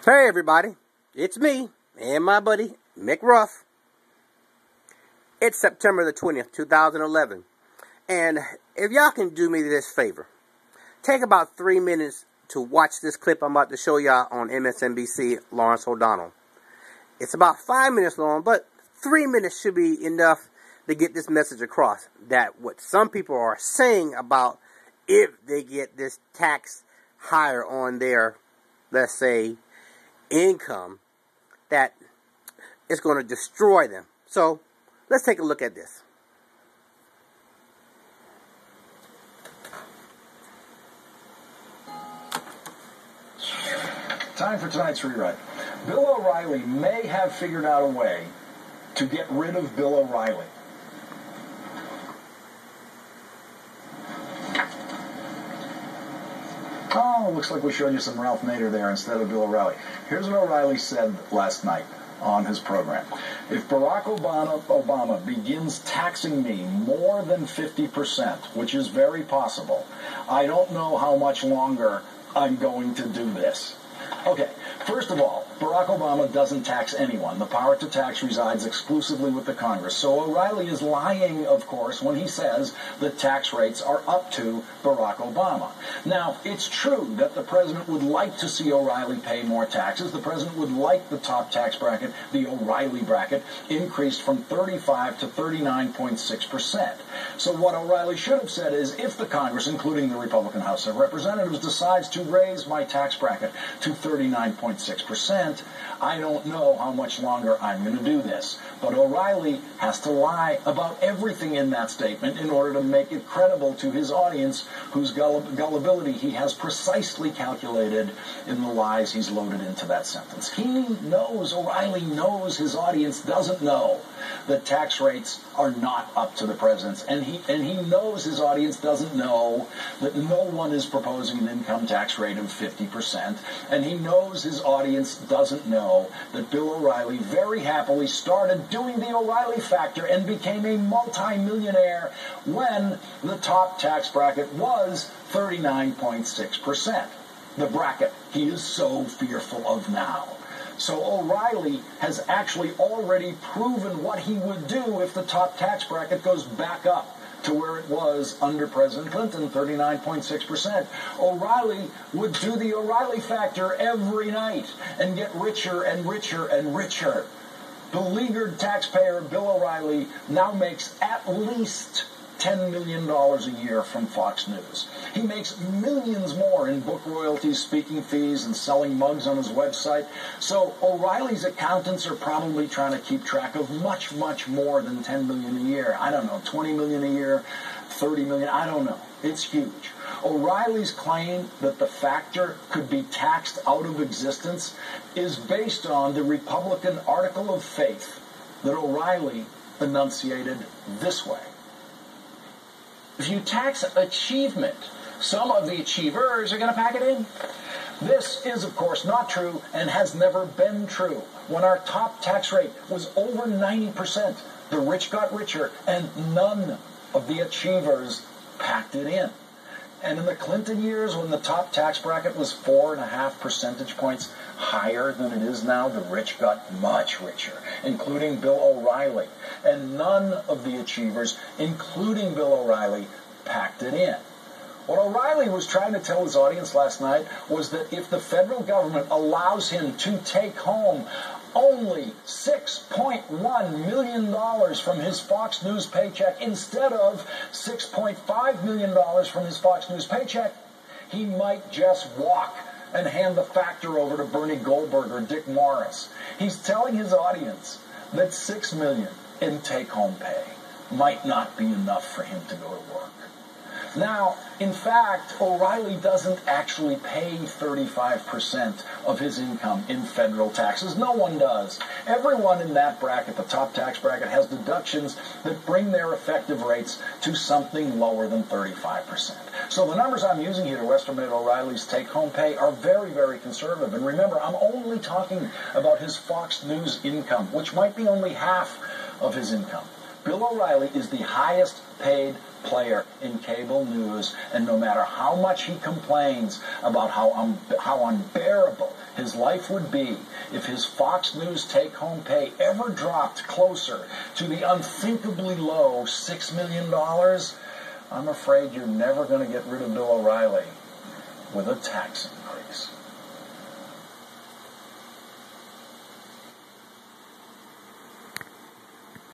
Hey everybody, it's me and my buddy Mcruff. It's September the 20th, 2011. And if y'all can do me this favor, take about 3 minutes to watch this clip I'm about to show y'all on Msnbc, Lawrence O'Donnell. It's about 5 minutes long, but 3 minutes should be enough to get this message across. That what some people are saying about if they get this tax higher on their, let's say, income, that it's going to destroy them. So let's take a look at this. Time for tonight's rewrite. Bill O'Reilly may have figured out a way to get rid of Bill O'Reilly. Oh, looks like we showed you some Ralph Nader there instead of Bill O'Reilly. Here's what O'Reilly said last night on his program. If Barack Obama begins taxing me more than 50%, which is very possible, I don't know how much longer I'm going to do this. Okay, first of all, Barack Obama doesn't tax anyone. The power to tax resides exclusively with the Congress. So O'Reilly is lying, of course, when he says that tax rates are up to Barack Obama. Now, it's true that the president would like to see O'Reilly pay more taxes. The president would like the top tax bracket, the O'Reilly bracket, increased from 35 to 39.6%. So what O'Reilly should have said is, if the Congress, including the Republican House of Representatives, decides to raise my tax bracket to 39.6%, I don't know how much longer I'm going to do this. But O'Reilly has to lie about everything in that statement in order to make it credible to his audience, whose gullibility he has precisely calculated in the lies he's loaded into that sentence. He knows, O'Reilly knows his audience doesn't know that tax rates are not up to the president's. And he knows his audience doesn't know that no one is proposing an income tax rate of 50%. And he knows his audience doesn't know that Bill O'Reilly very happily started doing the O'Reilly factor and became a multi-millionaire when the top tax bracket was 39.6%. The bracket he is so fearful of now. So O'Reilly has actually already proven what he would do if the top tax bracket goes back up to where it was under President Clinton, 39.6%. O'Reilly would do the O'Reilly factor every night and get richer and richer and richer. Beleaguered taxpayer Bill O'Reilly now makes at least $10 million a year from Fox News. He makes millions more in book royalties, speaking fees, and selling mugs on his website. So O'Reilly's accountants are probably trying to keep track of much, much more than $10 million a year. I don't know, $20 million a year, $30 million, I don't know. It's huge. O'Reilly's claim that the factor could be taxed out of existence is based on the Republican article of faith that O'Reilly enunciated this way. If you tax achievement, some of the achievers are going to pack it in. This is, of course, not true and has never been true. When our top tax rate was over 90%, the rich got richer and none of the achievers packed it in. And in the Clinton years, when the top tax bracket was 4.5 percentage points higher than it is now, the rich got much richer, including Bill O'Reilly. And none of the achievers, including Bill O'Reilly, packed it in. What O'Reilly was trying to tell his audience last night was that if the federal government allows him to take home only $6.1 million from his Fox News paycheck instead of $6.5 million from his Fox News paycheck, he might just walk and hand the factor over to Bernie Goldberg or Dick Morris. He's telling his audience that $6 million in take-home pay might not be enough for him to go to work. Now, in fact, O'Reilly doesn't actually pay 35% of his income in federal taxes. No one does. Everyone in that bracket, the top tax bracket, has deductions that bring their effective rates to something lower than 35%. So the numbers I'm using here to estimate O'Reilly's take-home pay are very, very conservative. And remember, I'm only talking about his Fox News income, which might be only half of his income. Bill O'Reilly is the highest paid player in cable news, and no matter how much he complains about how unbearable his life would be if his Fox News take-home pay ever dropped closer to the unthinkably low $6 million, I'm afraid you're never going to get rid of Bill O'Reilly with a tax.